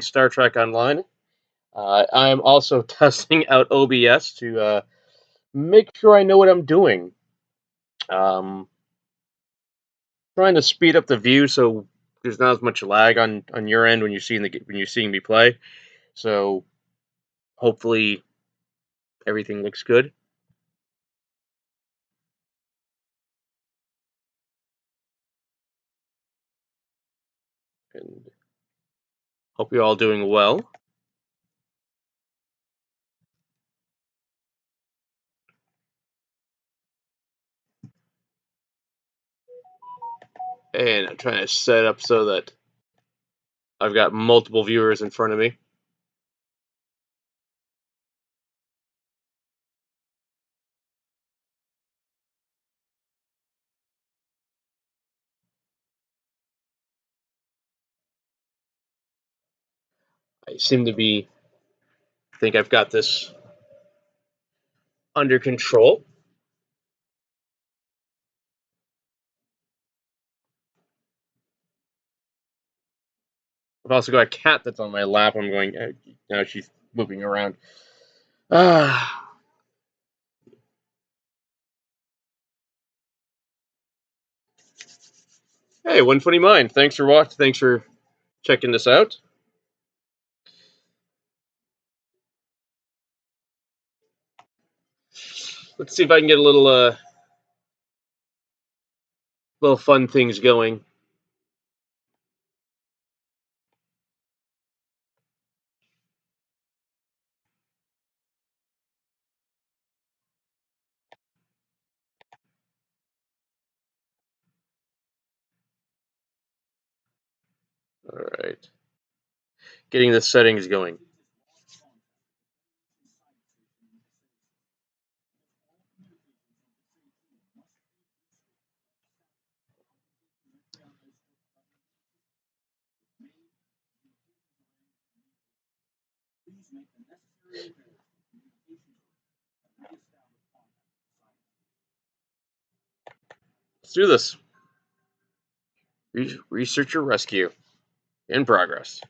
Star Trek Online. I am also testing out OBS to make sure I know what I'm doing. Um, Trying to speed up the view so there's not as much lag on your end when you're seeing me play. So hopefully everything looks good. And hope you're all doing well. And I'm trying to set up so that I've got multiple viewers in front of me. I seem to be think I've got this under control. I've also got a cat that's on my lap. I'm going now. She's moving around. Ah, hey, 120 Mind. Thanks for watching. Thanks for checking this out. Let's see if I can get a little fun things going. All right, getting the settings going. Let's do this. Researcher rescue in progress.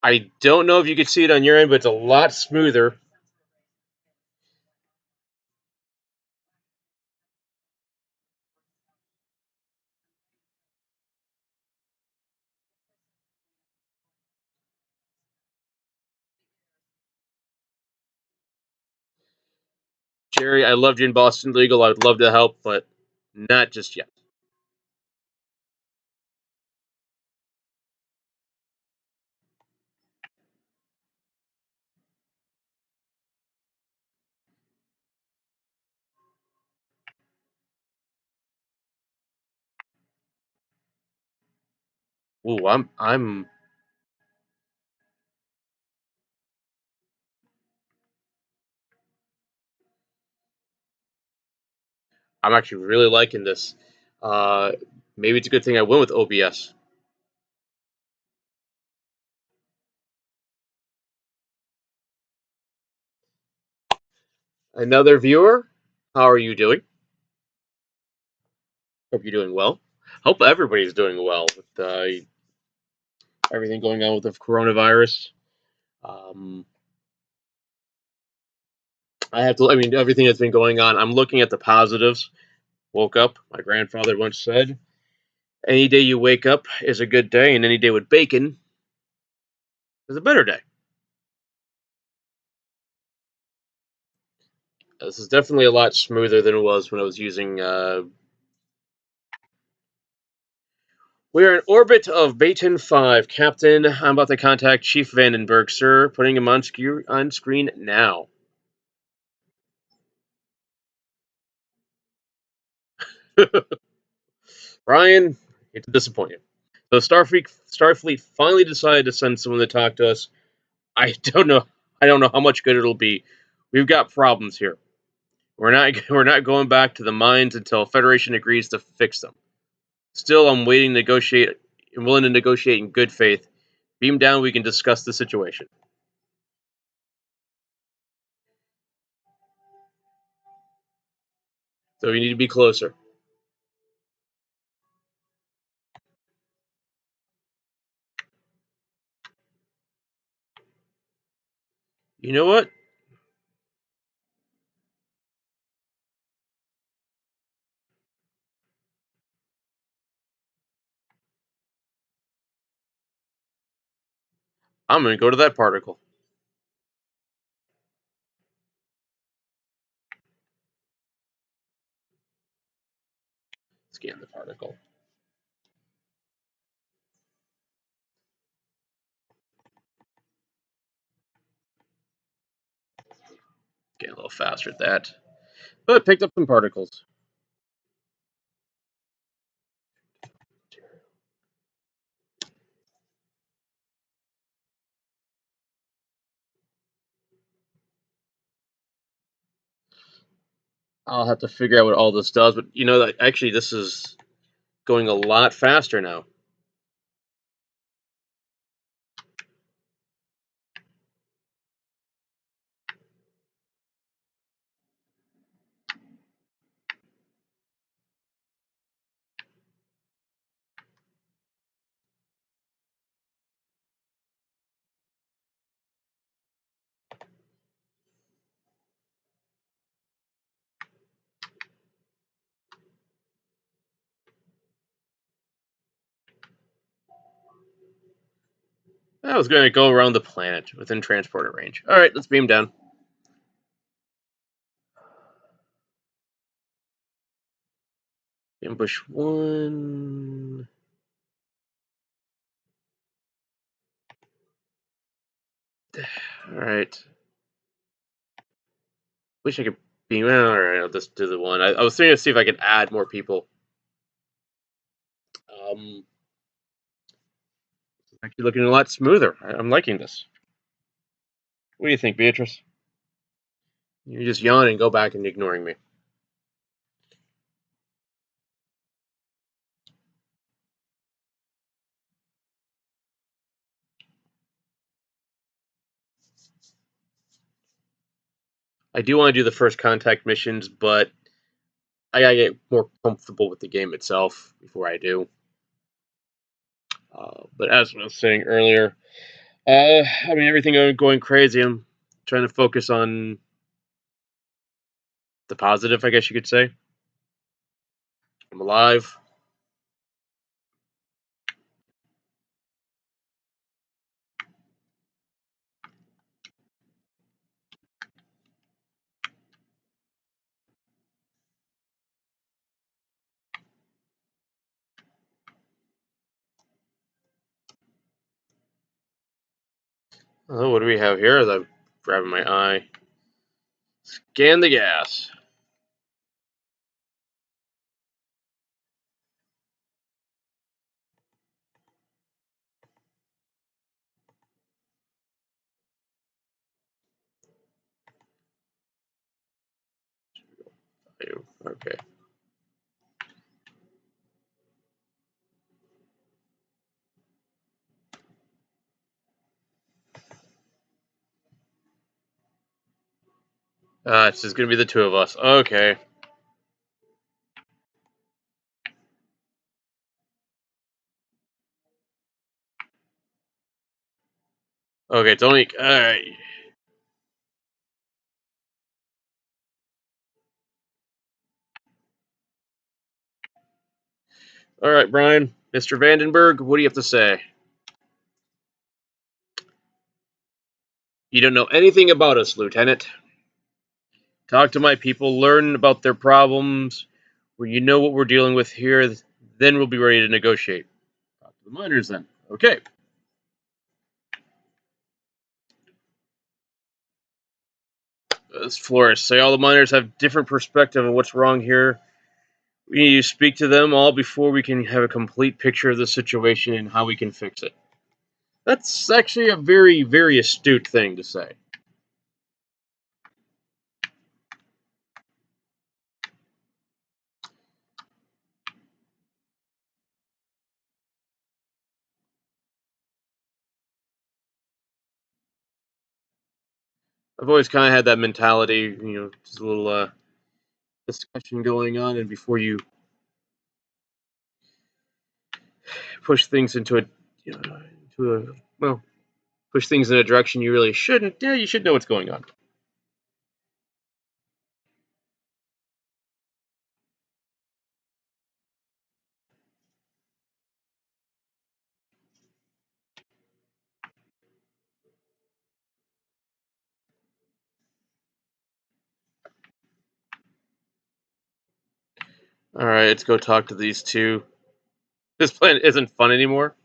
I don't know if you can see it on your end, but it's a lot smoother. Jerry, I loved you in Boston Legal. I'd love to help, but not just yet. Ooh, I'm actually really liking this. Uh, Maybe it's a good thing I went with OBS. Another viewer, how are you doing? Hope you're doing well. Hope everybody's doing well with everything going on with the coronavirus. Um, I mean, everything that's been going on. I'm looking at the positives. Woke up. My grandfather once said, "Any day you wake up is a good day, and any day with bacon is a better day." This is definitely a lot smoother than it was when I was using. We are in orbit of Baton 5, Captain. I'm about to contact Chief Vandenberg, sir. Putting him on screen now. Ryan, hate to disappoint you. So Starfleet finally decided to send someone to talk to us. I don't know. I don't know how much good it'll be. We've got problems here. We're not. We're not going back to the mines until Federation agrees to fix them. Still, I'm waiting to negotiate and willing to negotiate in good faith. Beam down, we can discuss the situation. So we need to be closer. You know what? I'm gonna go to that particle. Scan the particle. Get a little faster at that. But it picked up some particles. I'll have to figure out what all this does, but you know that actually this is going a lot faster now. I was going to go around the planet within transporter range. All right, let's beam down. Ambush one. All right. Wish I could beam. All right, I'll just do the one. I was thinking to see if I could add more people. Um, Actually, looking a lot smoother. I'm liking this. What do you think, Beatrice? You just yawn and go back and ignoring me. I do want to do the first contact missions, but I gotta get more comfortable with the game itself before I do. But as I was saying earlier, I mean everything going crazy. I'm trying to focus on the positive, I guess you could say. I'm alive. Oh, what do we have here? I'm grabbing my eye. Scan the gas. Okay. It's just gonna be the two of us. Okay. Okay, it's only. Alright. Alright, Brian. Mr. Vandenberg, what do you have to say? You don't know anything about us, Lieutenant. Talk to my people, learn about their problems. When you know what we're dealing with here, then we'll be ready to negotiate. Talk to the miners then. Okay. As Flores say, all the miners have different perspective on what's wrong here. We need to speak to them all before we can have a complete picture of the situation and how we can fix it. That's actually a very, very astute thing to say. I've always kind of had that mentality, just a little discussion going on, and before you push things into into a well, push things in a direction you really shouldn't. Yeah, you should know what's going on. All right, let's go talk to these two. This plan isn't fun anymore.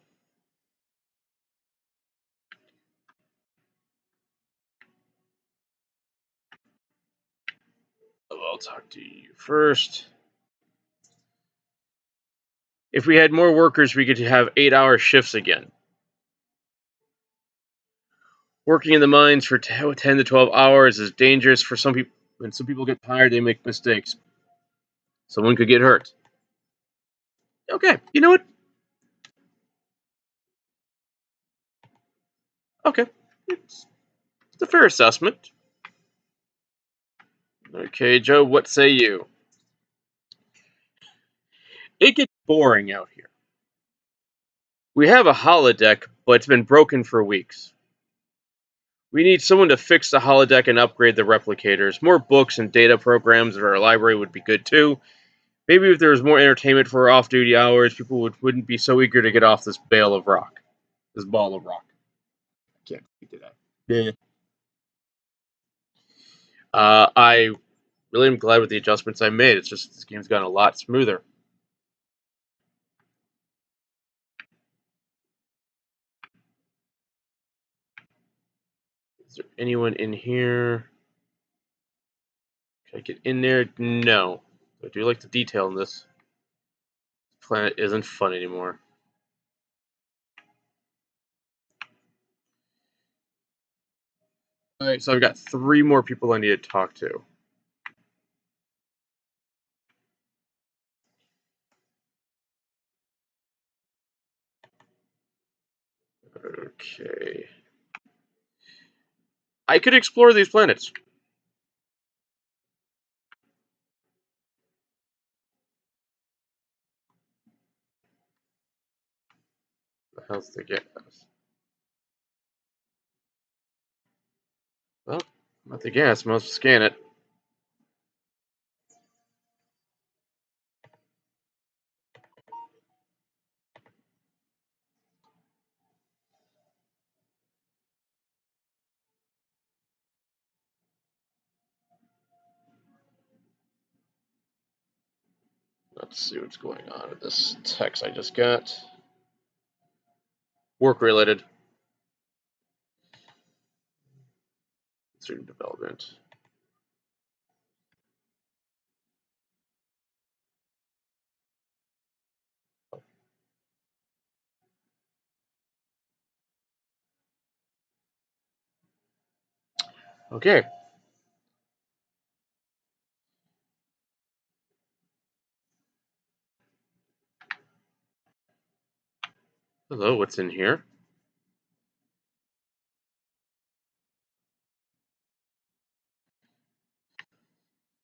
I'll talk to you first. If we had more workers, we could have 8-hour shifts again. Working in the mines for 10 to 12 hours is dangerous for some people. When some people get tired, they make mistakes. Someone could get hurt. Okay, you know what? Okay, it's a fair assessment. Okay, Joe, what say you? It gets boring out here. We have a holodeck, but it's been broken for weeks. We need someone to fix the holodeck and upgrade the replicators. More books and data programs in our library would be good too. Maybe if there was more entertainment for off duty hours, people wouldn't be so eager to get off this bale of rock. This ball of rock. I can't speak to that. Yeah. I really am glad with the adjustments I made. It's just this game's gotten a lot smoother. Is there anyone in here? Can I get in there? No. I do like the detail in this. Planet isn't fun anymore. Alright, so I've got 3 more people I need to talk to. Okay. I could explore these planets. The hell's the gas? Well, not the gas. Must scan it. Let's see what's going on with this text I just got. Work related. Student development. Okay. Hello, what's in here?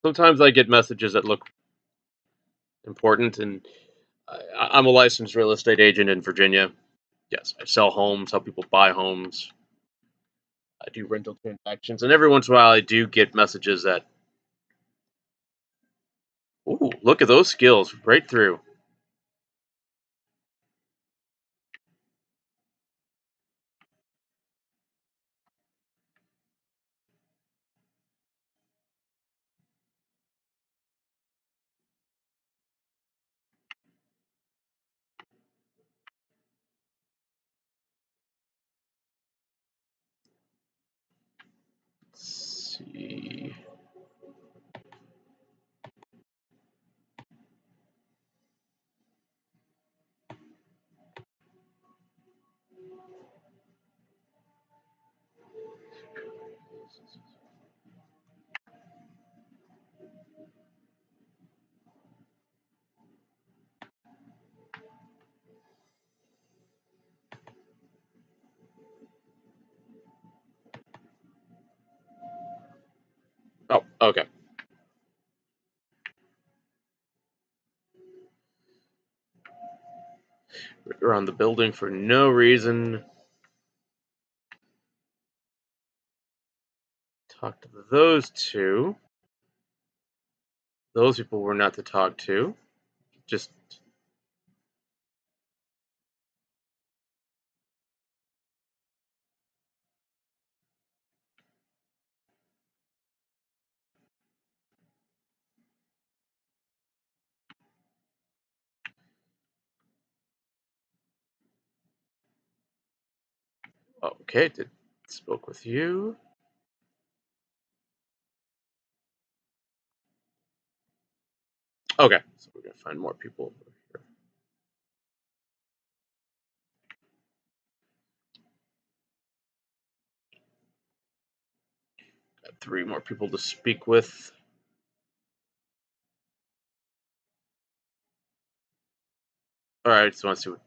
Sometimes I get messages that look important, and I'm a licensed real estate agent in Virginia. Yes, I sell homes, help people buy homes. I do rental transactions, and every once in a while I do get messages that, ooh, look at those skills right through. Let's see. around the building for no reason. Talk to those two. Those people were not to talk to. Just okay. Did spoke with you. Okay, so we're gonna find more people over here. Got three more people to speak with. All right, so let's see what.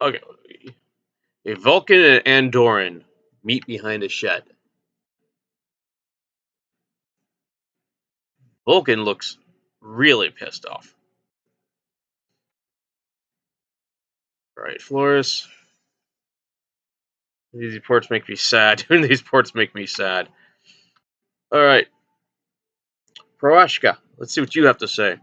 Okay, a Vulcan and an Andoran meet behind a shed. Vulcan looks really pissed off. All right, Flores. These reports make me sad. These reports make me sad. All right, Proashka. Let's see what you have to say.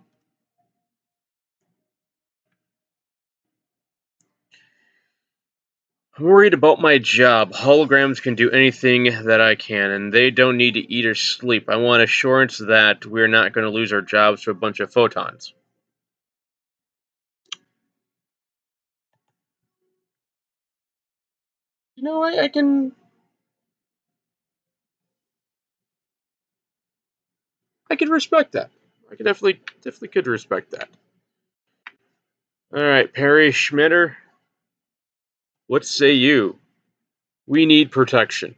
I'm worried about my job. Holograms can do anything that I can, and they don't need to eat or sleep. I want assurance that we're not going to lose our jobs to a bunch of photons. You know, I can respect that. I can definitely could respect that. All right, Perry Schmitter. What say you? We need protection.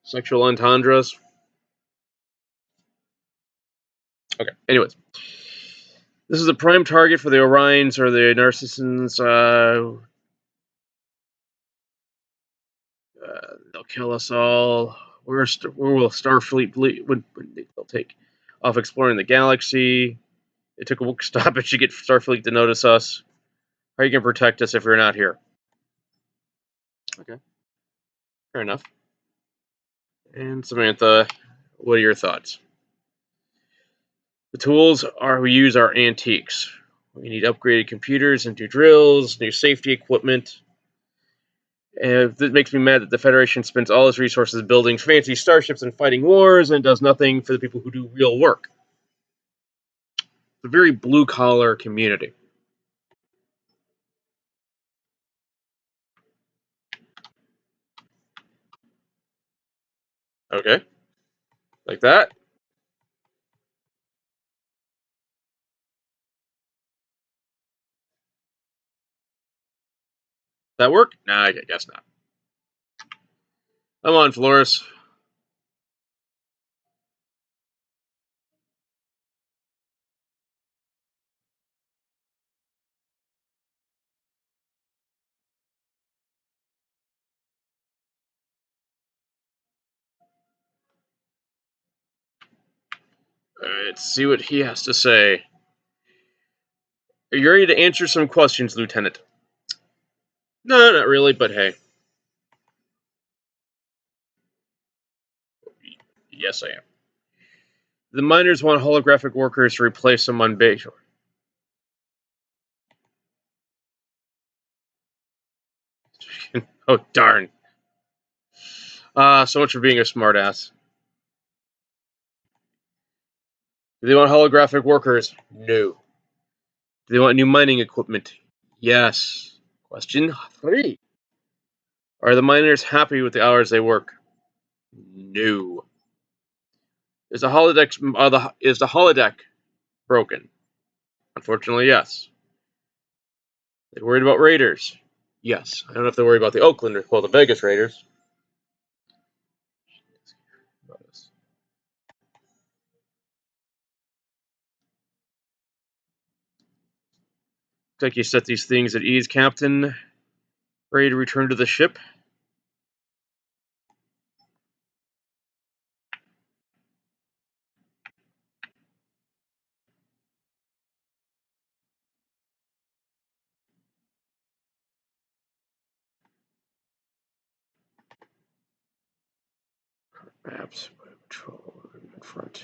Sexual entendres. Okay. Anyways, this is a prime target for the Orions or the Narcissans. They'll kill us all. Where will Starfleet when they'll take off exploring the galaxy? It took a stoppage to get Starfleet to notice us. How are you gonna protect us if we're not here? Okay, fair enough. And Samantha, what are your thoughts? The tools we use are antiques. We need upgraded computers and new drills, new safety equipment. And it makes me mad that the Federation spends all its resources building fancy starships and fighting wars and does nothing for the people who do real work. It's a very blue collar community. Okay, like that. That work? Nah, I guess not. Come on, Flores. Let's see what he has to say. Are you ready to answer some questions, Lieutenant? No, not really, but hey. Yes, I am. The miners want holographic workers to replace them on base. Oh, darn. So much for being a smartass. Do they want holographic workers? No. Do they want new mining equipment? Yes. Question 3. Are the miners happy with the hours they work? No. Is the holodeck broken? Unfortunately, yes. They worried about Raiders? Yes. I don't know if they worry about the Oakland or the Vegas Raiders. Looks like you set these things at ease, Captain. Ready to return to the ship? Maps, patrol, in front.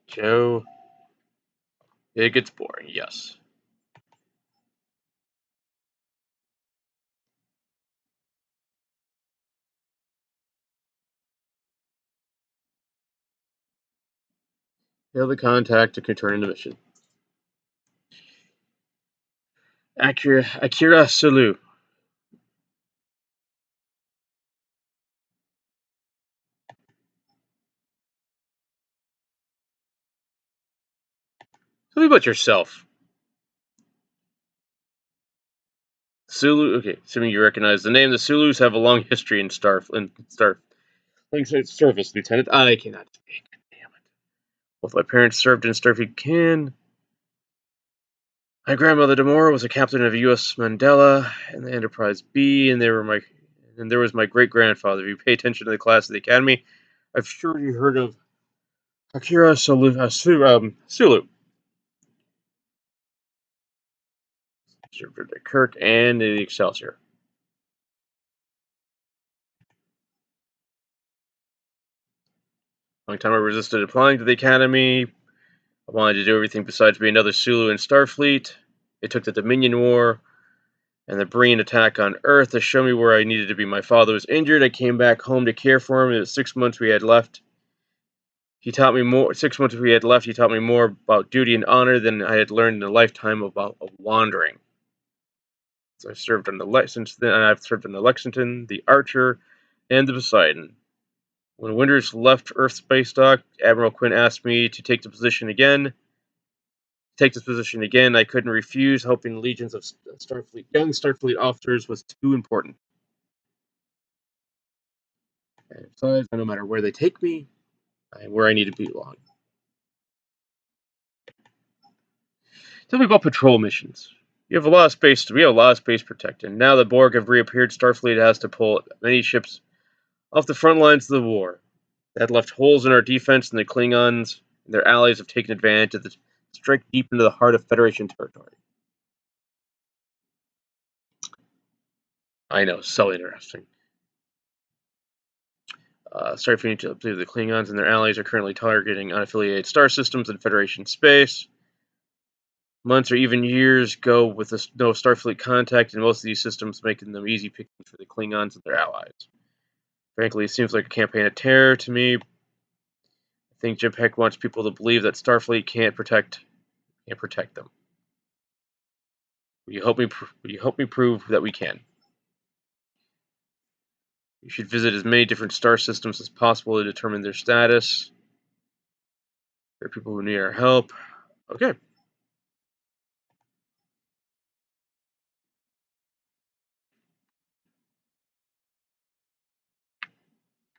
Joe, it gets boring, yes. Hail the contact to return to mission. Akira Sulu. Tell me about yourself. Sulu. Okay, assuming you recognize the name, the Sulus have a long history in Service, Lieutenant. I cannot speak. Damn it. Both my parents served in Starfleet Can. My grandmother Demora was a captain of U.S. Mandela and the Enterprise B, and there was my great grandfather. If you pay attention to the class of the Academy, I've sure you heard of Akira Sulu. Served at the Kirk and the Excelsior. Long time I resisted applying to the Academy. I wanted to do everything besides be another Sulu in Starfleet. It took the Dominion War and the Breen attack on Earth to show me where I needed to be. My father was injured. I came back home to care for him. It was 6 months we had left. He taught me more. 6 months we had left. He taught me more about duty and honor than I had learned in a lifetime about wandering. So I've served on since then. I've served on the Lexington, the Archer, and the Poseidon. When Winters left Earth Space Dock, Admiral Quinn asked me to take the position again. Take this position again, I couldn't refuse. Helping legions of young Starfleet officers was too important. And besides, no matter where they take me, I am where I need to belong. Tell me about patrol missions. We have a lot of space protected. Now that Borg have reappeared, Starfleet has to pull many ships off the front lines of the war. That left holes in our defense, and the Klingons and their allies have taken advantage of the strike deep into the heart of Federation territory. I know, so interesting. Starfleet to the Klingons and their allies are currently targeting unaffiliated star systems in Federation space. Months or even years go with no Starfleet contact in most of these systems, making them easy pickings for the Klingons and their allies. Frankly, it seems like a campaign of terror to me. I think Jim Peck wants people to believe that Starfleet can't protect them. Will you help me prove that we can? You should visit as many different star systems as possible to determine their status. There are people who need our help. Okay.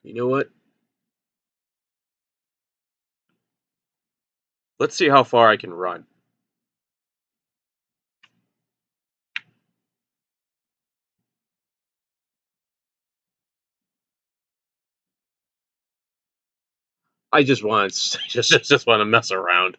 You know what? Let's see how far I can run. I just want just want to mess around.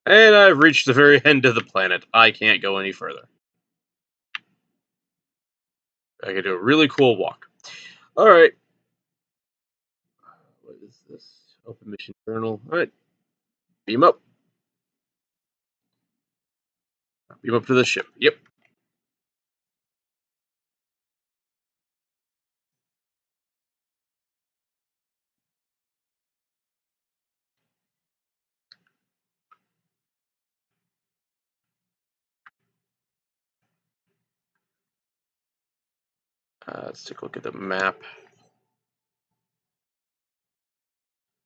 And I've reached the very end of the planet. I can't go any further. I can do a really cool walk. Alright. What is this? Open mission journal. Alright. Beam up. Beam up to the ship. Yep. Let's take a look at the map.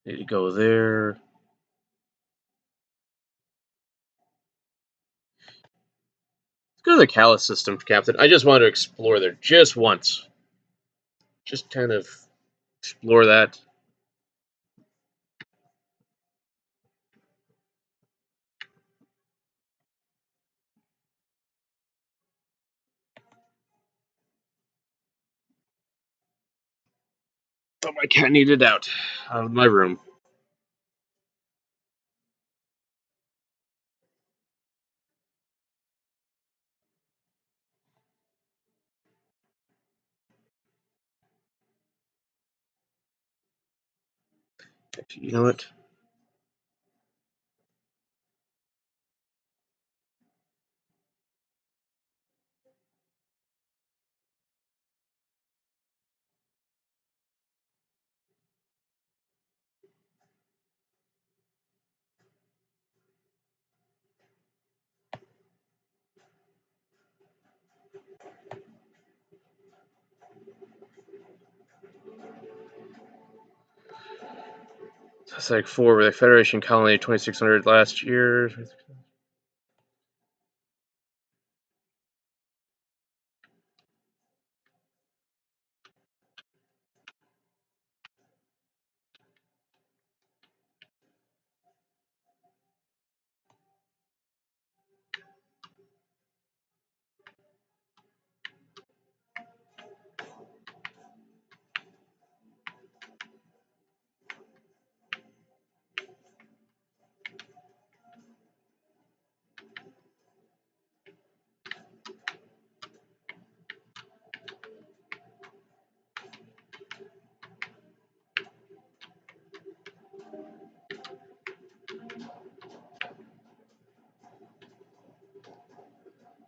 Need to go there. Let's go to the Callus system, Captain. I just wanted to explore there just once. Just kind of explore that. Oh, my cat needed out of my room. Actually, you know what? It's like 4 with the Federation colony 2600 last year.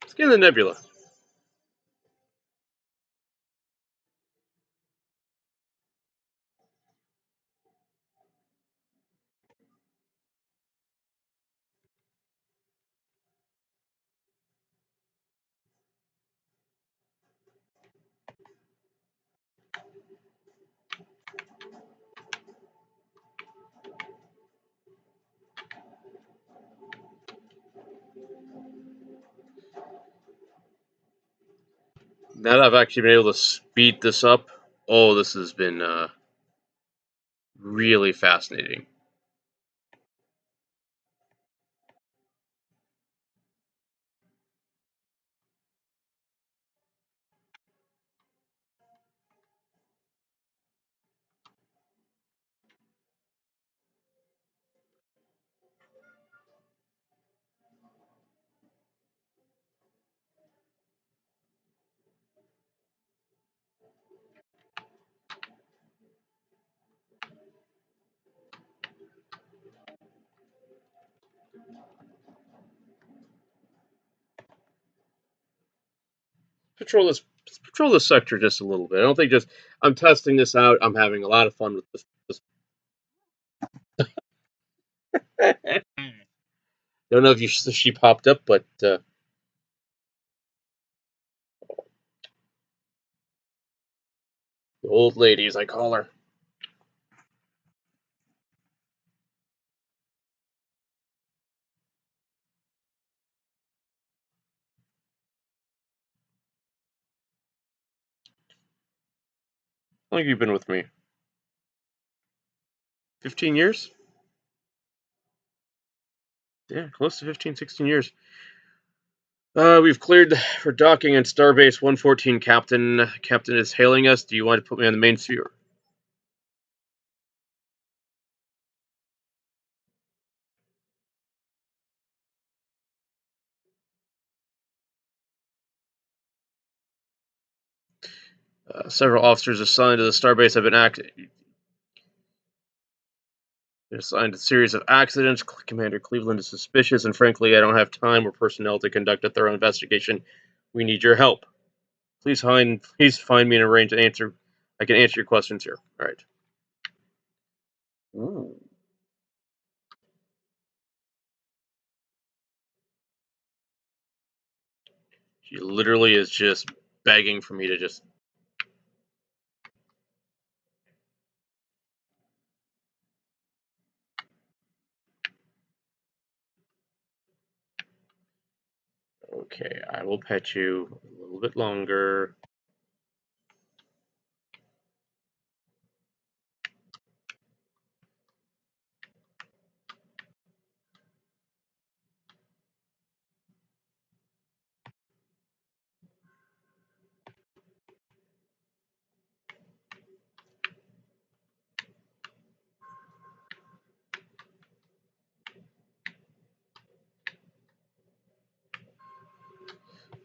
Let's get in the nebula. Now that I've actually been able to speed this up, oh, this has been really fascinating. Patrol this sector just a little bit. I don't think just I'm testing this out. I'm having a lot of fun with this. Don't know if she popped up, but the old lady, as I call her. How long have you been with me? 15 years? Yeah, close to 15, 16 years. We've cleared for docking on Starbase 114, Captain. Captain is hailing us. Do you want to put me on the main sphere? Several officers assigned to the Starbase have been assigned a series of accidents. Commander Cleveland is suspicious, and frankly, I don't have time or personnel to conduct a thorough investigation. We need your help. Please find me and arrange an answer. I can answer your questions here. All right. Ooh. She literally is just begging for me to just Okay, I will pet you a little bit longer.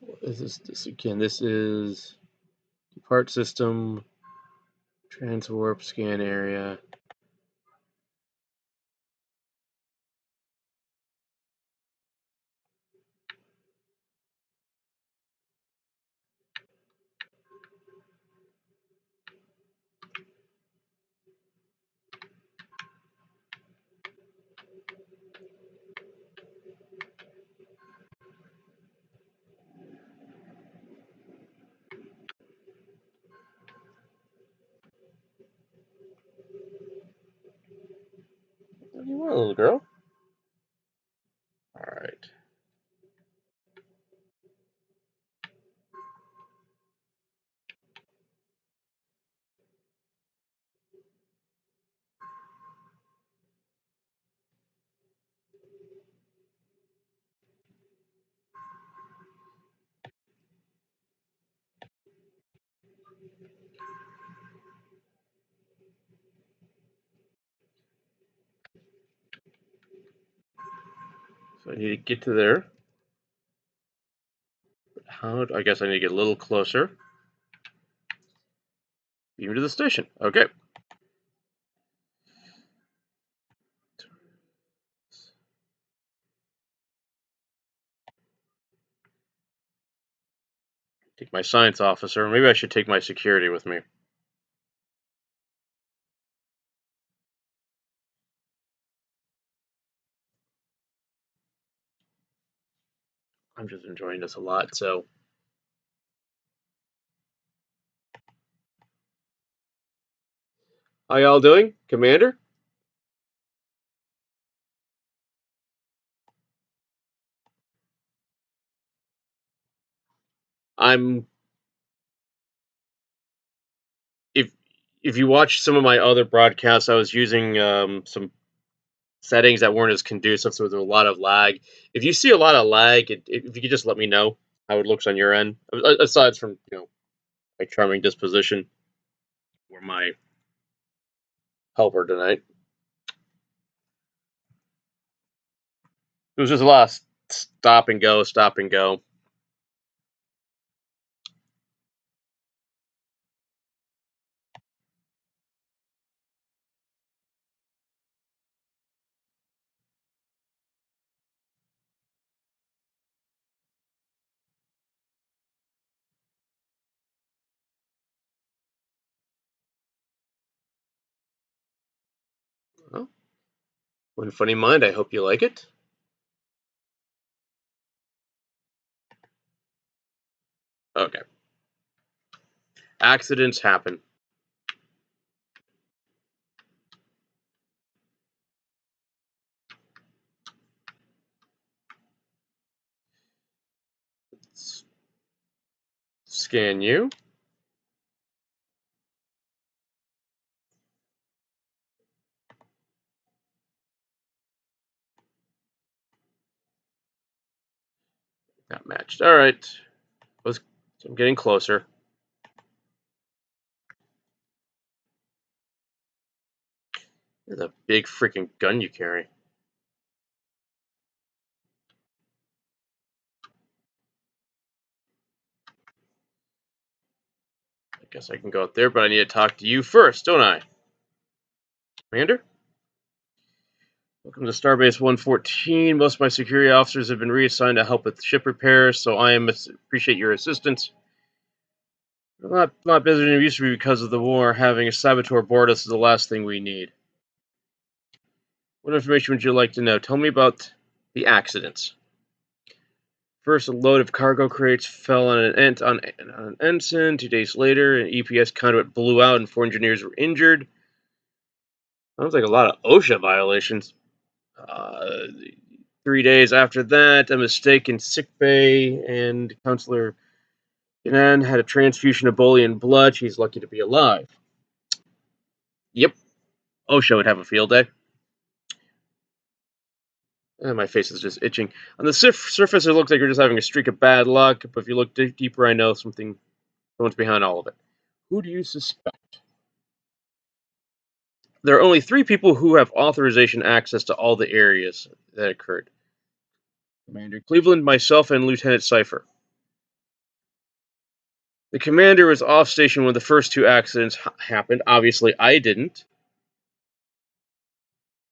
What is this again? This is part system, transwarp scan area. What do you want, little girl? All right. So I need to get to there. I guess I need to get a little closer. Even to the station. Okay. Take my science officer. Maybe I should take my security with me. I'm just enjoying this a lot. So, how y'all doing, Commander? I'm if if you watch some of my other broadcasts, I was using some settings that weren't as conducive, so there was a lot of lag. If you see a lot of lag, if you could just let me know how it looks on your end, aside from my charming disposition or my helper tonight, it was just a lot of stop and go, stop and go. Well, one funny mind. I hope you like it. Okay, accidents happen. Scan you. Not matched. All right. I'm getting closer. There's a big freaking gun you carry. I guess I can go out there, but I need to talk to you first, don't I? Commander? Welcome to Starbase 114. Most of my security officers have been reassigned to help with ship repairs, so appreciate your assistance. We're not busier than we used to be because of the war. Having a saboteur aboard us is the last thing we need. What information would you like to know? Tell me about the accidents. First, a load of cargo crates fell on an ensign. 2 days later, an EPS conduit blew out and 4 engineers were injured. Sounds like a lot of OSHA violations. Uh, 3 days after that, a mistake in sick bay, and Counselor Yanan had a transfusion of Bolian blood. She's lucky to be alive. Yep, OSHA would have a field day. My face is just itching. On the surface, it looks like you're just having a streak of bad luck, but if you look deeper, I know someone's behind all of it. Who do you suspect? There are only 3 people who have authorization access to all the areas that occurred. Commander Cleveland, myself, and Lieutenant Cipher. The commander was off station when the first 2 accidents happened. Obviously, I didn't.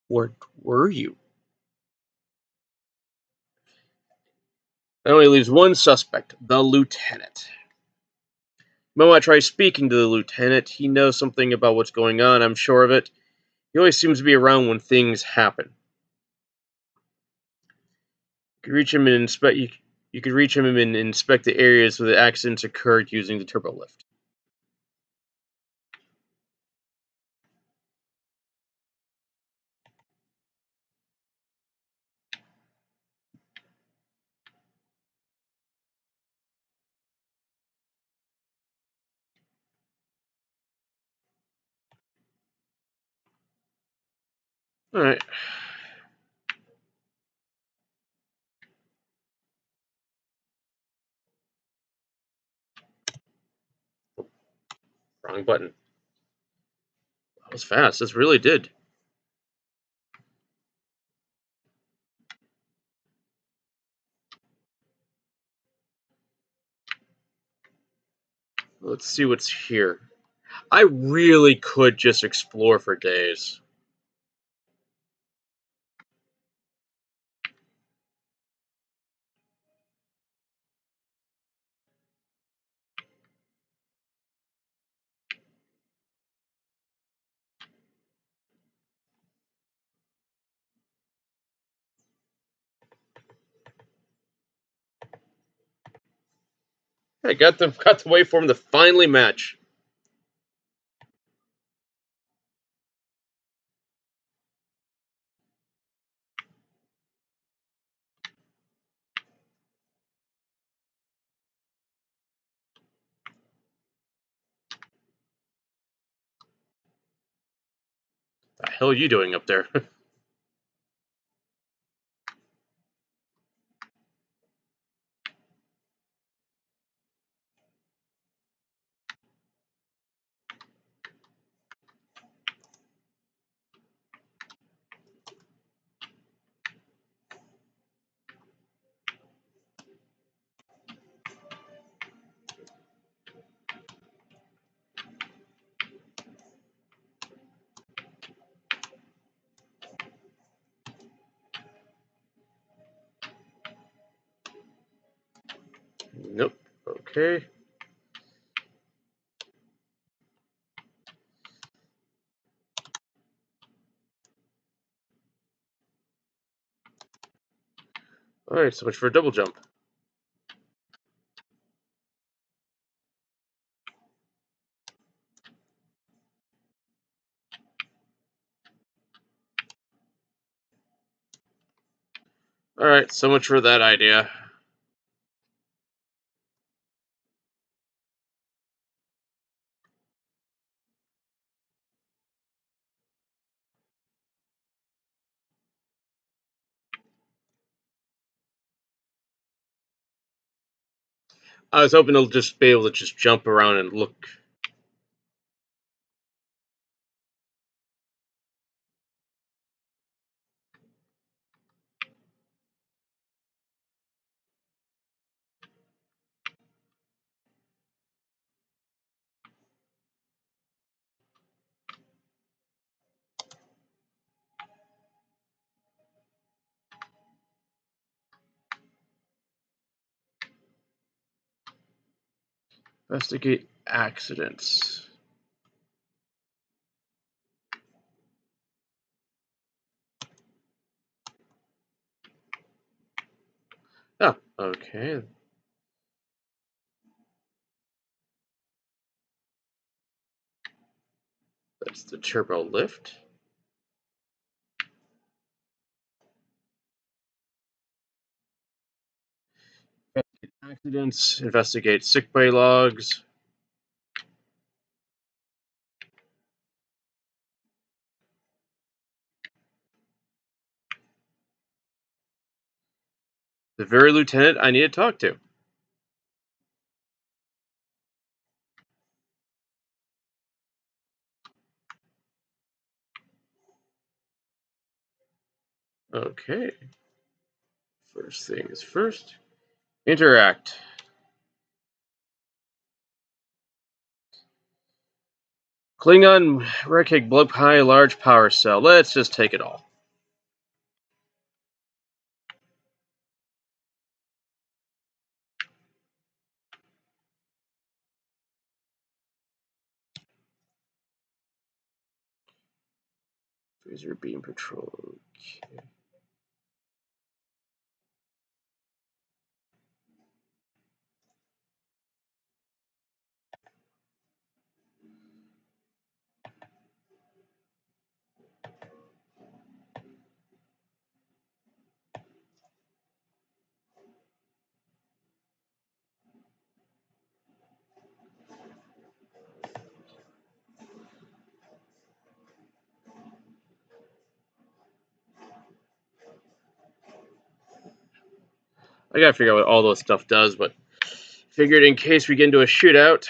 Where were you? That only leaves one suspect, the lieutenant. The moment I try speaking to the lieutenant, he knows something about what's going on, I'm sure of it. He always seems to be around when things happen. You could reach him and inspect. You could reach him and inspect the areas where the accidents occurred using the turbo lift. All right. Wrong button. That was fast. This really did. Let's see what's here. I really could just explore for days. I got the waveform to finally match. The hell are you doing up there? Nope. Okay. All right. So much for a double jump. All right. So much for that idea. I was hoping to just be able to just jump around and look. Investigate accidents. Oh, okay. That's the turbo lift. Accidents. Investigate sickbay logs. The very lieutenant I need to talk to. Okay. First thing is first. Interact. Klingon Rekig Blip High Large Power Cell. Let's just take it all. Phaser beam patrol. Okay. I gotta figure out what all those stuff does, but figured in case we get into a shootout,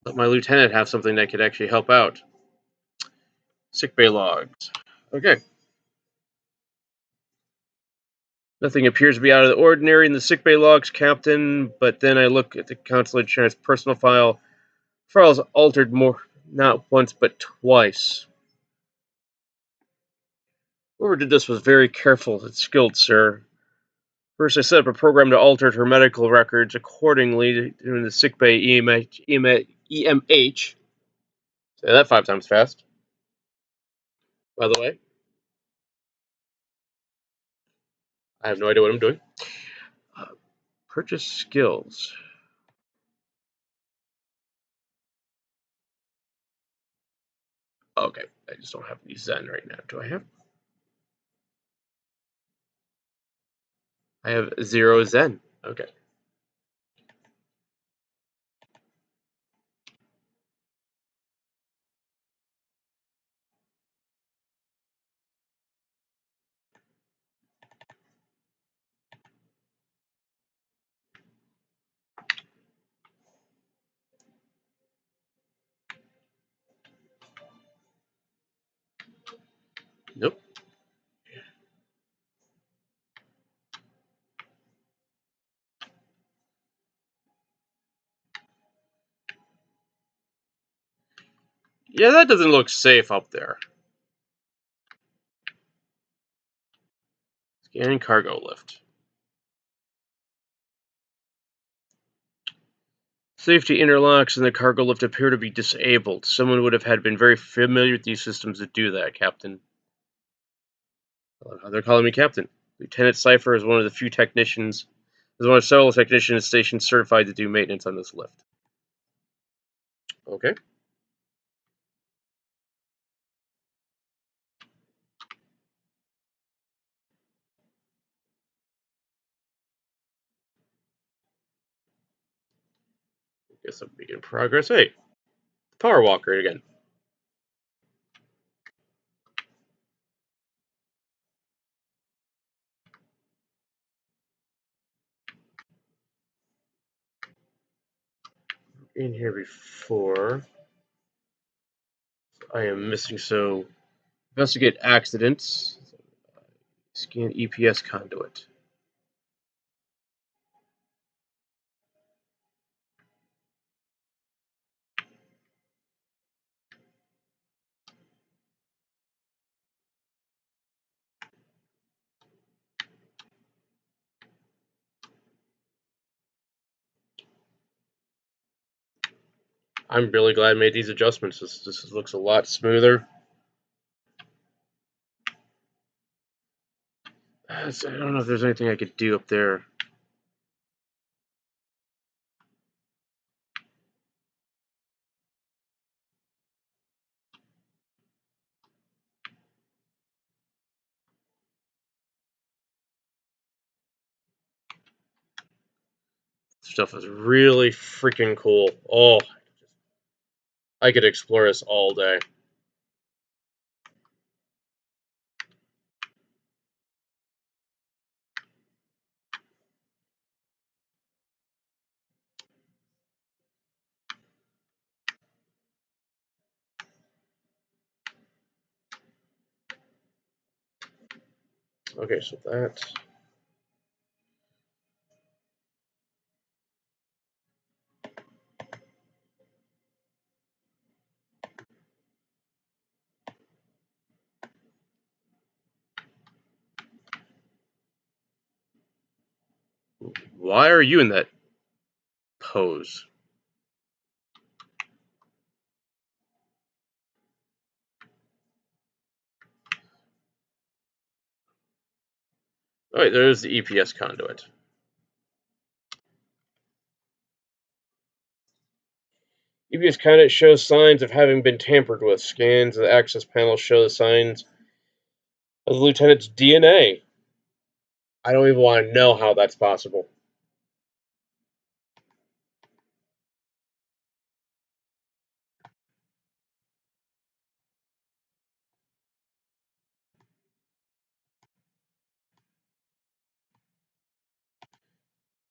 let my lieutenant have something that could actually help out. Sickbay logs. Okay. Nothing appears to be out of the ordinary in the sickbay logs, Captain, but then I look at the Consulate Lieutenant's personal file. File's altered more, not once, but twice. Whoever did this was very careful and skilled, sir. First, I set up a program to alter her medical records accordingly in the sickbay EMH. Say that 5 times fast. By the way, I have no idea what I'm doing. Uh, Purchase skills. Okay, I just don't have any Zen right now. Do I have? I have 0 Zen. Okay. Nope. Yeah, that doesn't look safe up there. Scanning cargo lift. Safety interlocks in the cargo lift appear to be disabled. Someone would have had been very familiar with these systems to do that, Captain. I love how they're calling me Captain. Lieutenant Cipher is one of the few technicians, is one of several technicians stationed certified to do maintenance on this lift. Okay. Guess I'm making progress. Hey, Power Walker again. In here before. I am missing, so investigate accidents. Scan EPS conduit. I'm really glad I made these adjustments. This looks a lot smoother. I don't know if there's anything I could do up there. stuff is really freaking cool. Oh, I could explore this all day. Okay, so that. Why are you in that pose? Alright, there's the EPS conduit. EPS conduit shows signs of having been tampered with. Scans of the access panel show the signs of the lieutenant's DNA. I don't even want to know how that's possible.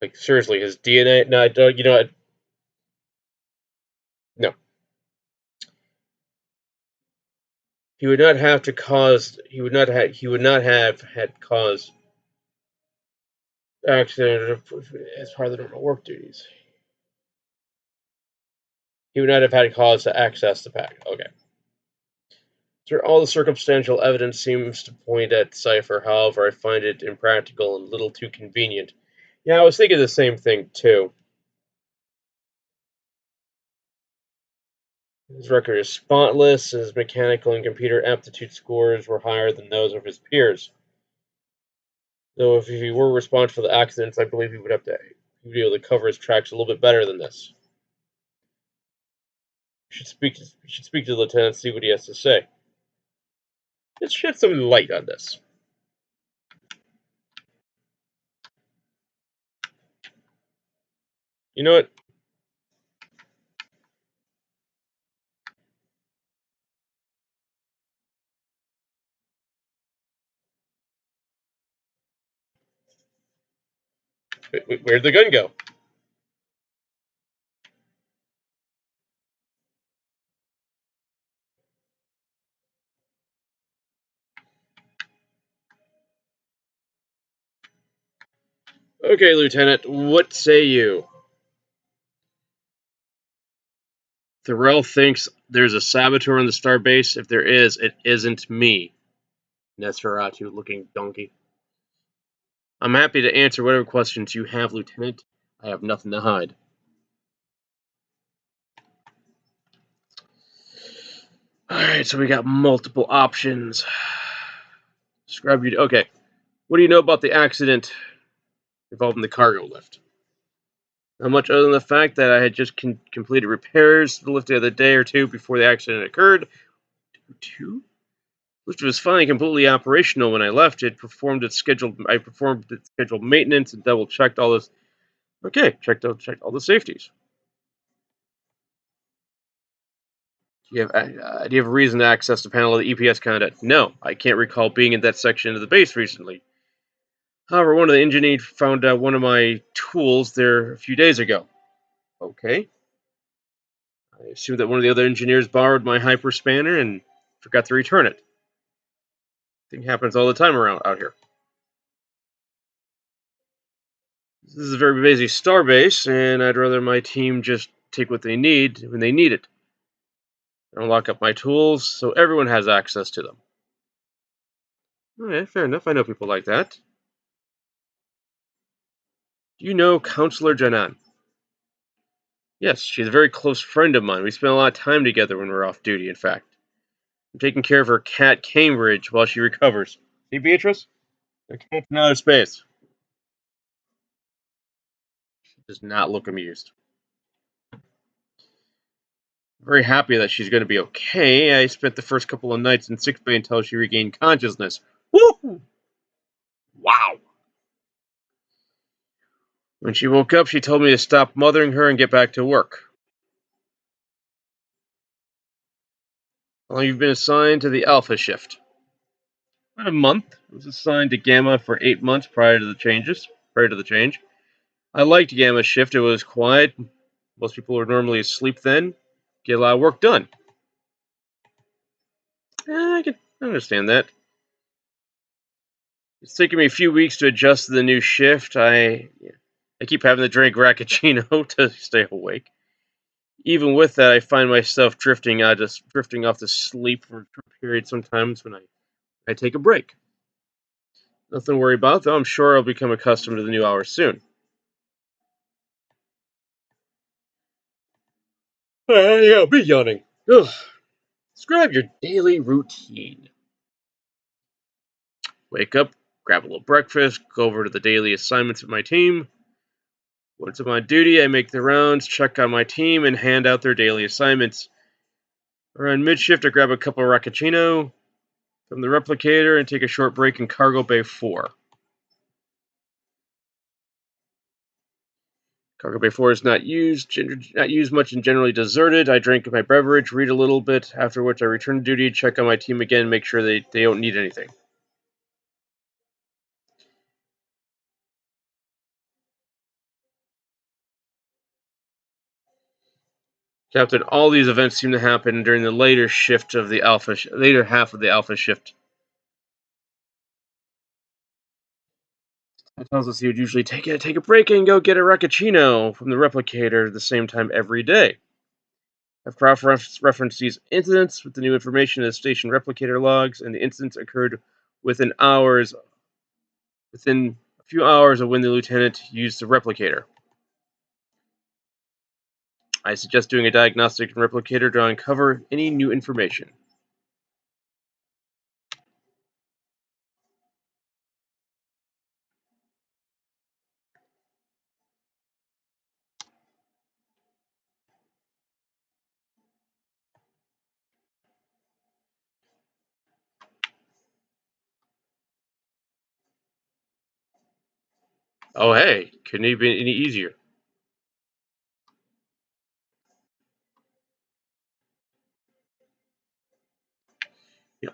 Like, seriously, his DNA. No, I don't. You know what? No. He would not have to cause. He would not have. He would not have had caused accident as part of the normal work duties. He would not have had cause to access the pack. Okay. Sir, all the circumstantial evidence seems to point at Cypher. However, I find it impractical and a little too convenient. Yeah, I was thinking the same thing too. His record is spotless. His mechanical and computer aptitude scores were higher than those of his peers. Though if he were responsible for the accidents, I believe he would be able to cover his tracks a little bit better than this. You should speak to the lieutenant, see what he has to say. Let's shed some light on this. You know what? Where'd the gun go? Okay, Lieutenant, what say you? Thorell thinks there's a saboteur on the starbase. If there is, it isn't me. Nosferatu looking donkey. I'm happy to answer whatever questions you have, Lieutenant. I have nothing to hide. Alright, so we got multiple options. Describe you. Okay. What do you know about the accident involving the cargo lift? Not much other than the fact that I had just completed repairs to the lift the other day or two before the accident occurred. Two? Lift was finally completely operational when I left. I performed its scheduled maintenance and double checked all this. Okay, checked all the safeties. Do you have a reason to access the panel of the EPS conduit? No, I can't recall being in that section of the base recently. However, one of the engineers found one of my tools there a few days ago. Okay. I assume that one of the other engineers borrowed my hyper spanner and forgot to return it. Thing happens all the time around out here. This is a very busy starbase, and I'd rather my team just take what they need when they need it. I don't lock up my tools, so everyone has access to them. Okay, fair enough. I know people like that. Do you know Counselor Janan? Yes, she's a very close friend of mine. We spend a lot of time together when we're off duty, in fact. I'm taking care of her cat, Cambridge, while she recovers. See, Beatrice? The cat's in outer space. She does not look amused. I'm very happy that she's going to be okay. I spent the first couple of nights in sickbay until she regained consciousness. Woo! Wow. When she woke up, she told me to stop mothering her and get back to work. How long you've been assigned to the Alpha shift? About a month. I was assigned to Gamma for 8 months Prior to the change, I liked Gamma shift. It was quiet. Most people are normally asleep then. Get a lot of work done. I can understand that. It's taken me a few weeks to adjust to the new shift. I keep having to drink Racconcino to stay awake. Even with that, I find myself drifting off to sleep for a period sometimes when I take a break. Nothing to worry about, though. I'm sure I'll become accustomed to the new hours soon. Yeah, I'll be yawning. Ugh. Describe your daily routine. Wake up, grab a little breakfast, go over to the daily assignments of my team. Once I'm on duty, I make the rounds, check on my team, and hand out their daily assignments. Around mid-shift, I grab a cup of Racconcino from the replicator and take a short break in Cargo Bay 4. Cargo Bay 4 is not used much and generally deserted. I drink my beverage, read a little bit, after which I return to duty, check on my team again, make sure they don't need anything. Captain, all these events seem to happen during the later half of the Alpha shift. That tells us he would usually take a break and go get a Racconcino from the replicator at the same time every day. I've cross-referenced these incidents with the new information in the station replicator logs, and the incidents occurred within within a few hours of when the lieutenant used the replicator. I suggest doing a diagnostic and replicator to uncover any new information. Oh, hey, couldn't it be any easier?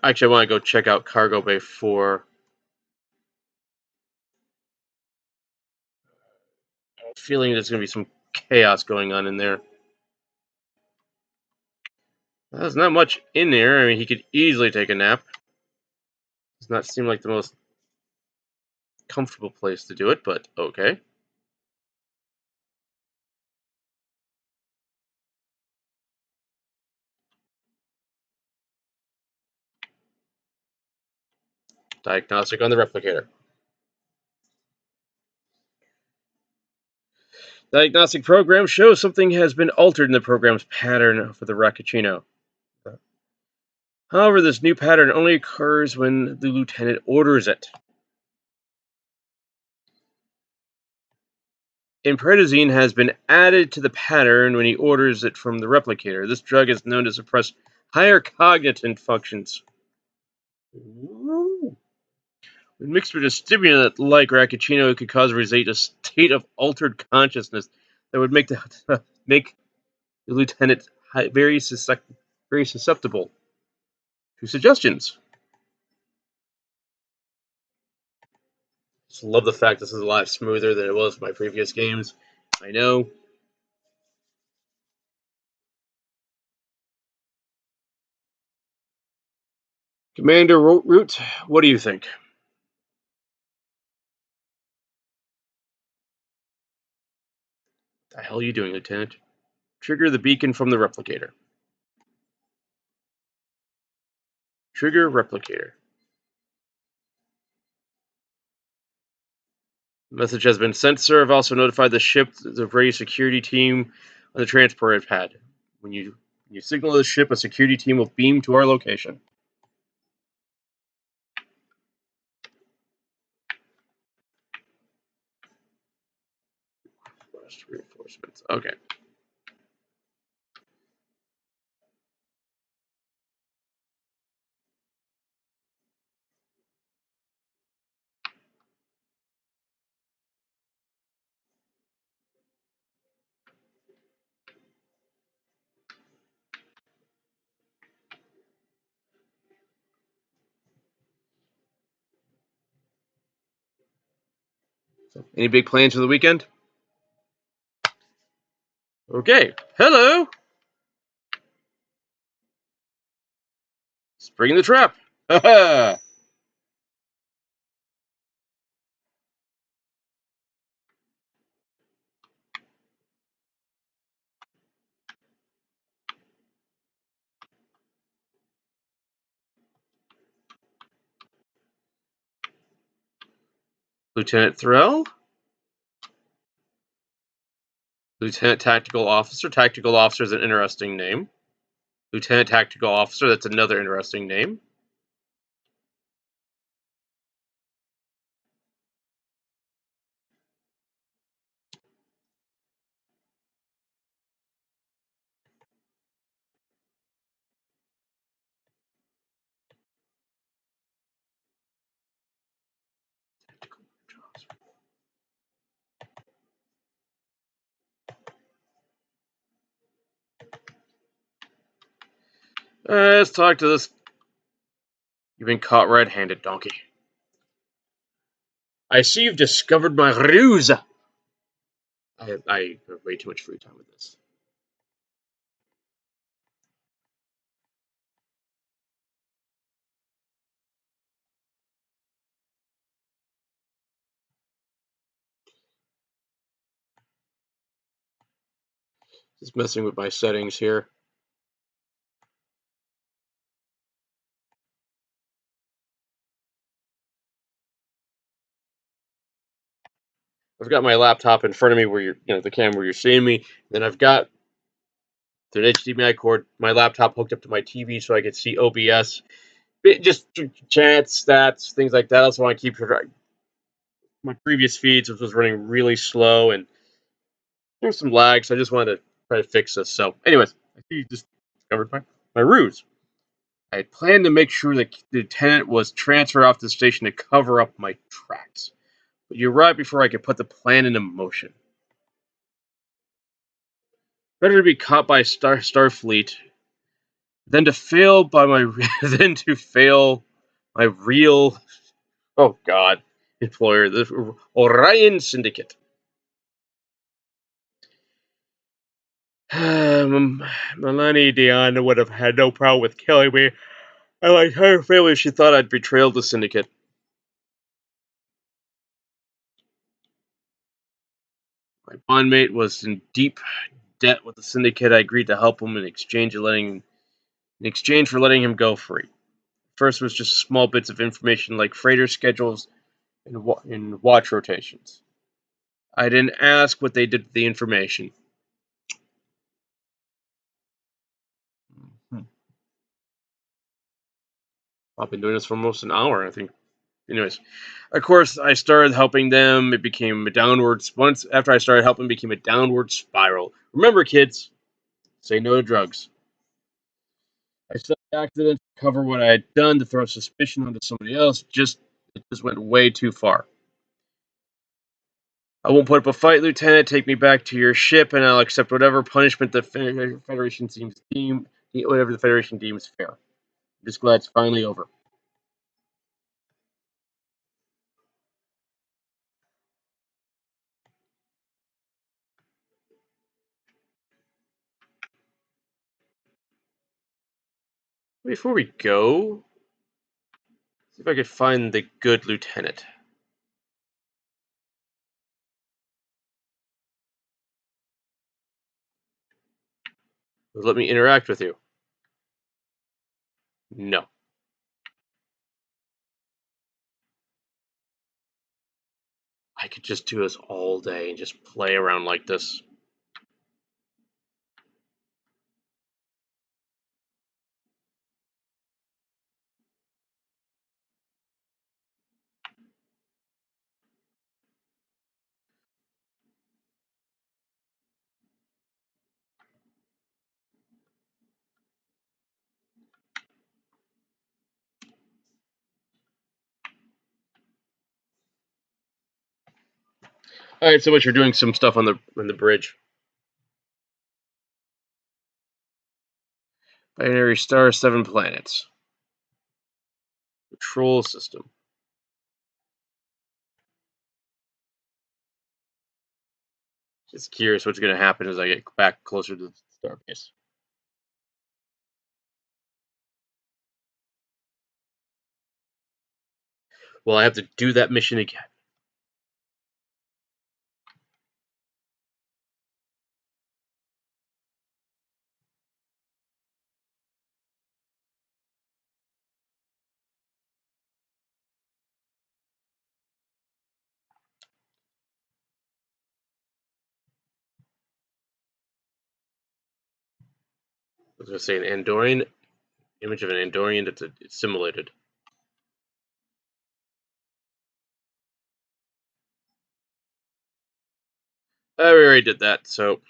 Actually, I want to go check out Cargo Bay 4. I'm feeling there's going to be some chaos going on in there. There's not much in there. I mean, he could easily take a nap. Does not seem like the most comfortable place to do it, but okay. Diagnostic on the replicator. Diagnostic program shows something has been altered in the program's pattern for the Racconcino. However, this new pattern only occurs when the lieutenant orders it. Impredazine has been added to the pattern when he orders it from the replicator. This drug is known to suppress higher cognitive functions. Ooh. When mixed with a stimulant like Racconcino, it could cause a state of altered consciousness that would make make the lieutenant very susceptible to suggestions. Just love the fact this is a lot smoother than it was in my previous games. I know. Commander Root, what do you think? The hell are you doing, Lieutenant? Trigger the beacon from the replicator. Trigger replicator. The message has been sent, sir. I've also notified the ship, the ready security team on the transport pad. When you signal the ship, a security team will beam to our location. Reinforcements. Okay. Any big plans for the weekend? Okay. Hello. Spring the trap. Lieutenant Threll. Lieutenant Tactical Officer. Tactical Officer is an interesting name. Lieutenant Tactical Officer. That's another interesting name. Let's talk to this. You've been caught red-handed, donkey. I see you've discovered my ruse. I have way too much free time with this. Just messing with my settings here. I've got my laptop in front of me where the camera where you're seeing me. Then I've got through an HDMI cord my laptop hooked up to my TV so I could see OBS. Just chats, stats, things like that. I also want to keep my previous feeds, which was running really slow and there's some lag, so I just wanted to try to fix this. So, anyways, I see you just discovered my ruse. I had planned to make sure that the lieutenant was transferred off the station to cover up my tracks. But you arrived before I could put the plan into motion. Better to be caught by Starfleet than to fail by my than to fail my real oh god employer, the Orion Syndicate. Melanie Dion would have had no problem with killing me. And like her family, she thought I'd betrayed the syndicate. My bondmate was in deep debt with the syndicate. I agreed to help him in exchange for letting him go free. First was just small bits of information like freighter schedules and watch rotations. I didn't ask what they did with the information. Hmm. I've been doing this for almost an hour, I think. Anyways, of course, I started helping them. It became a once after I started helping, it became a downward spiral. Remember, kids, say no to drugs. I said accident to cover what I had done to throw suspicion onto somebody else. It just went way too far. I won't put up a fight, Lieutenant. Take me back to your ship, and I'll accept whatever punishment the Federation whatever the Federation deems fair. I'm just glad it's finally over. Before we go, see if I could find the good lieutenant. Let me interact with you. No. I could just do this all day and just play around like this. All right, so what you're doing some stuff on the bridge. Binary star, 7 planets. Control system. Just curious what's going to happen as I get back closer to the starbase. Well, I have to do that mission again. I was going to say an Andorian image of an Andorian that's it's simulated. We already did that, so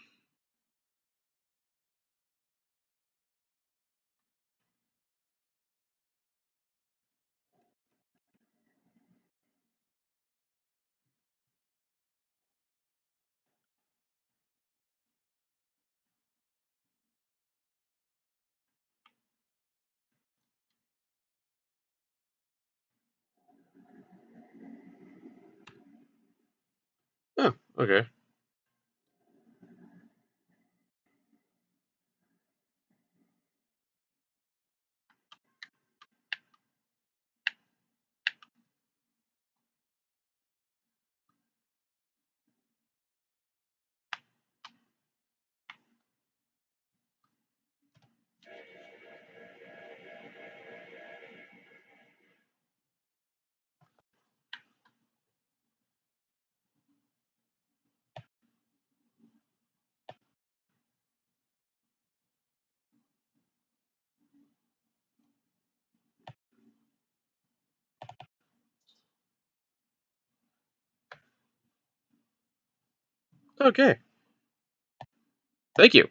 oh, okay. Okay. Thank you.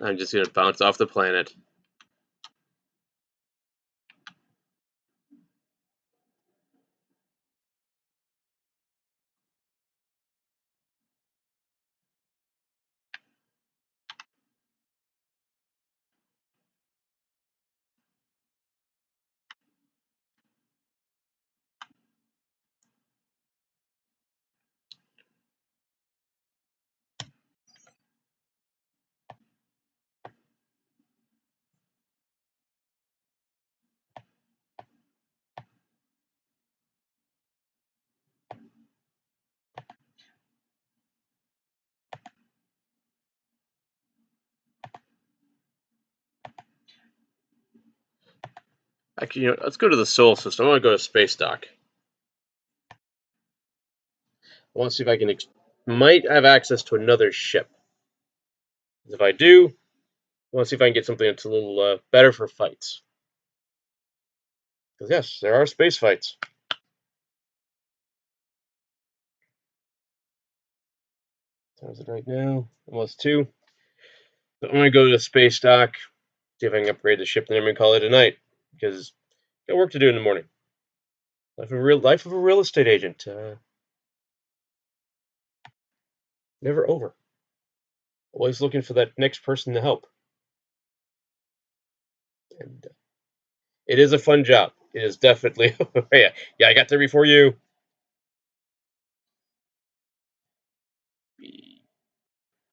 I'm just going to bounce off the planet. Actually, let's go to the Solar System. I want to go to Space Dock. I want to see if I can might have access to another ship. If I do, I want to see if I can get something that's a little better for fights. Because yes, there are space fights. What is it right now? Almost 2. So I'm gonna go to the space dock, see if I can upgrade the ship, and then I'm gonna call it a night because got work to do in the morning. Life of a real estate agent. Never over. Always looking for that next person to help. And it is a fun job. It is definitely. Yeah, yeah. I got there before you.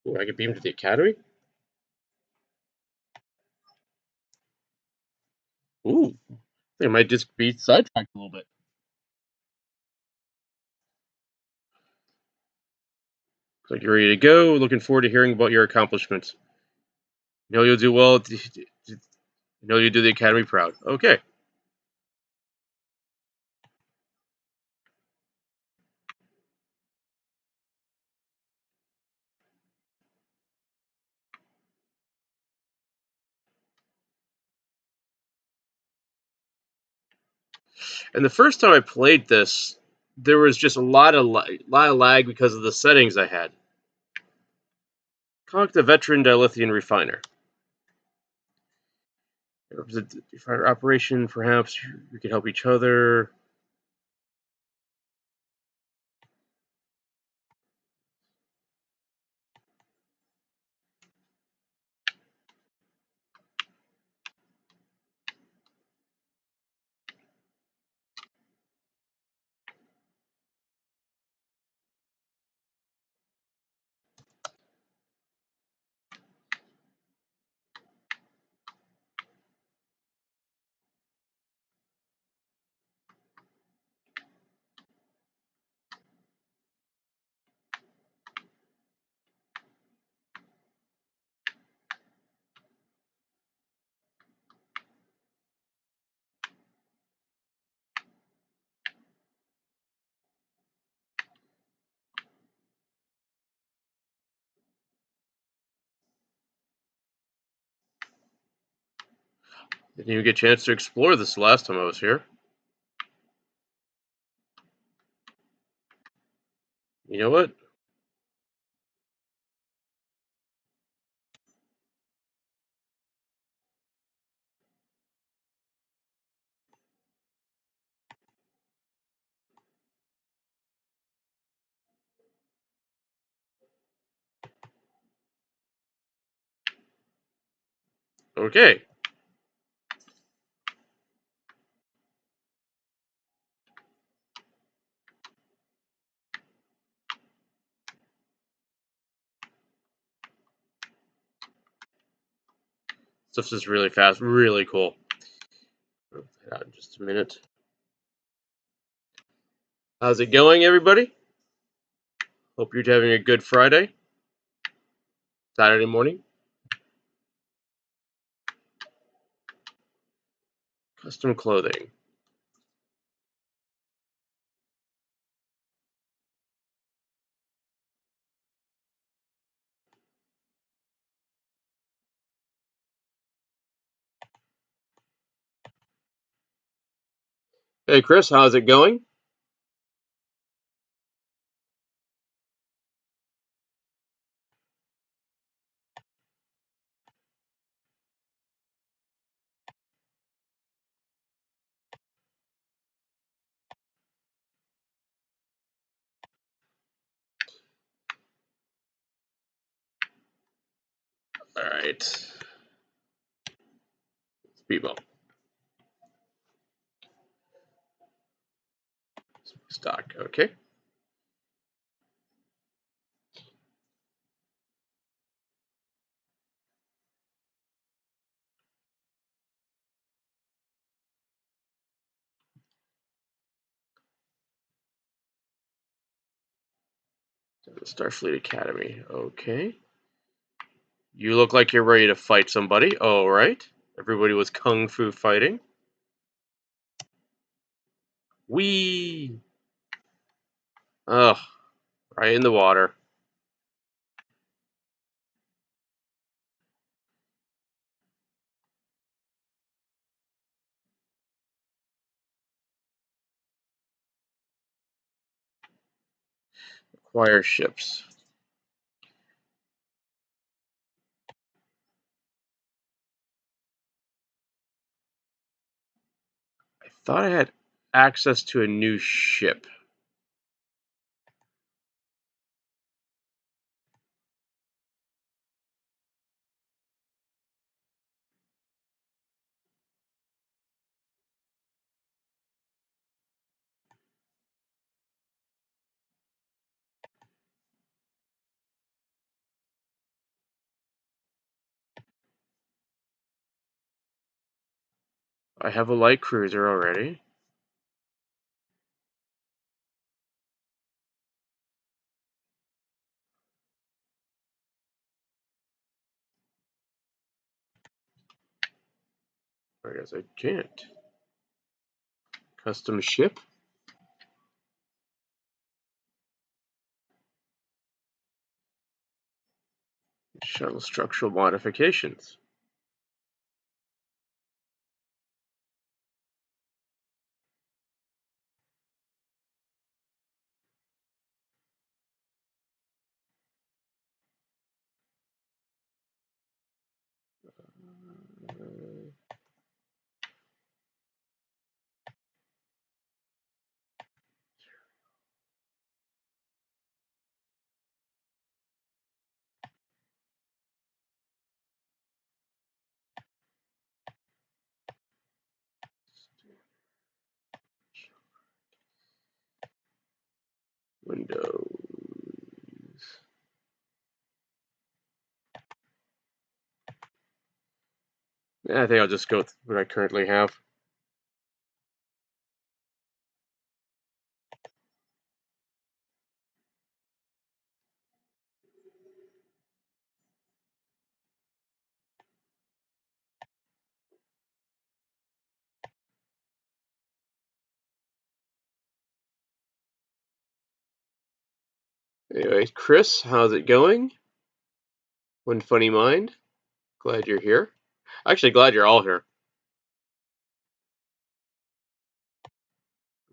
Ooh, I get beamed to the academy. Ooh, I think I might just be sidetracked a little bit. Looks like you're ready to go. Looking forward to hearing about your accomplishments. You'll do well. You do the academy proud. Okay. And the first time I played this, there was just a lot of lag because of the settings I had. Contact the veteran dilithium refiner. Refiner operation, perhaps we could help each other. Didn't even get a chance to explore this last time I was here. You know what? Okay. Stuff's just really fast, really cool. Out in just a minute. How's it going, everybody? Hope you're having a good Friday, Saturday morning. Custom clothing. Hey, Chris, how's it going? All right. Speed bump. Stock. Okay. Starfleet Academy. Okay. You look like you're ready to fight somebody. All right. Everybody was kung fu fighting. Wee. Ugh. Right in the water. Acquire ships. I thought I had access to a new ship. I have a light cruiser already. I guess I can't. Custom ship. Shuttle structural modifications. Windows. Yeah, I think I'll just go with what I currently have. Anyway, Chris, how's it going? One funny mind. Glad you're here. Actually, glad you're all here.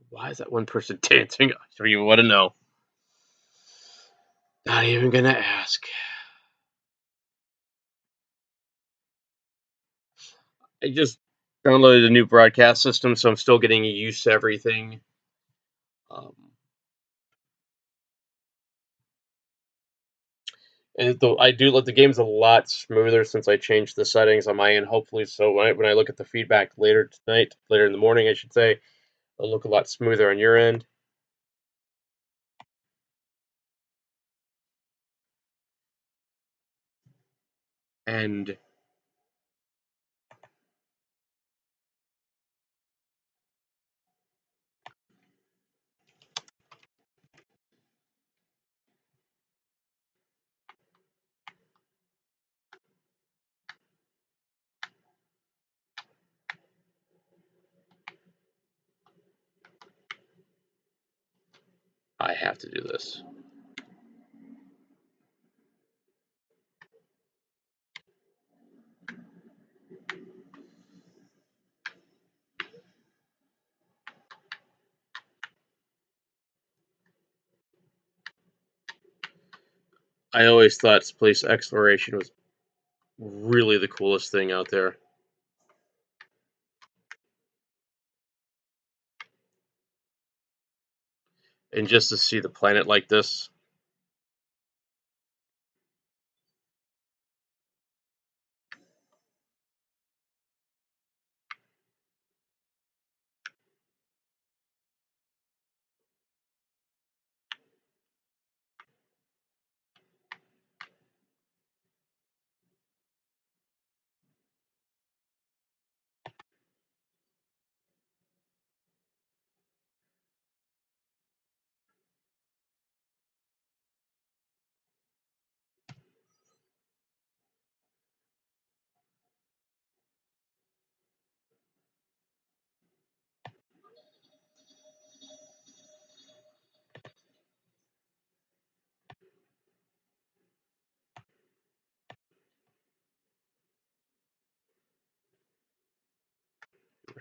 Why is that one person dancing? I don't even want to know. Not even gonna ask. I just downloaded a new broadcast system, so I'm still getting used to everything. Um, and I do let the game's a lot smoother since I changed the settings on my end. Hopefully, so when I look at the feedback later tonight, later in the morning, I should say, it'll look a lot smoother on your end. And I have to do this. I always thought space exploration was really the coolest thing out there. And just to see the planet like this,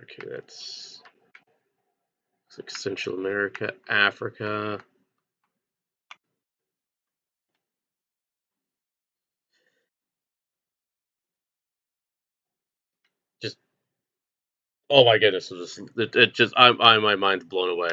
okay, that's like Central America, Africa. Just oh my goodness, it just my mind's blown away.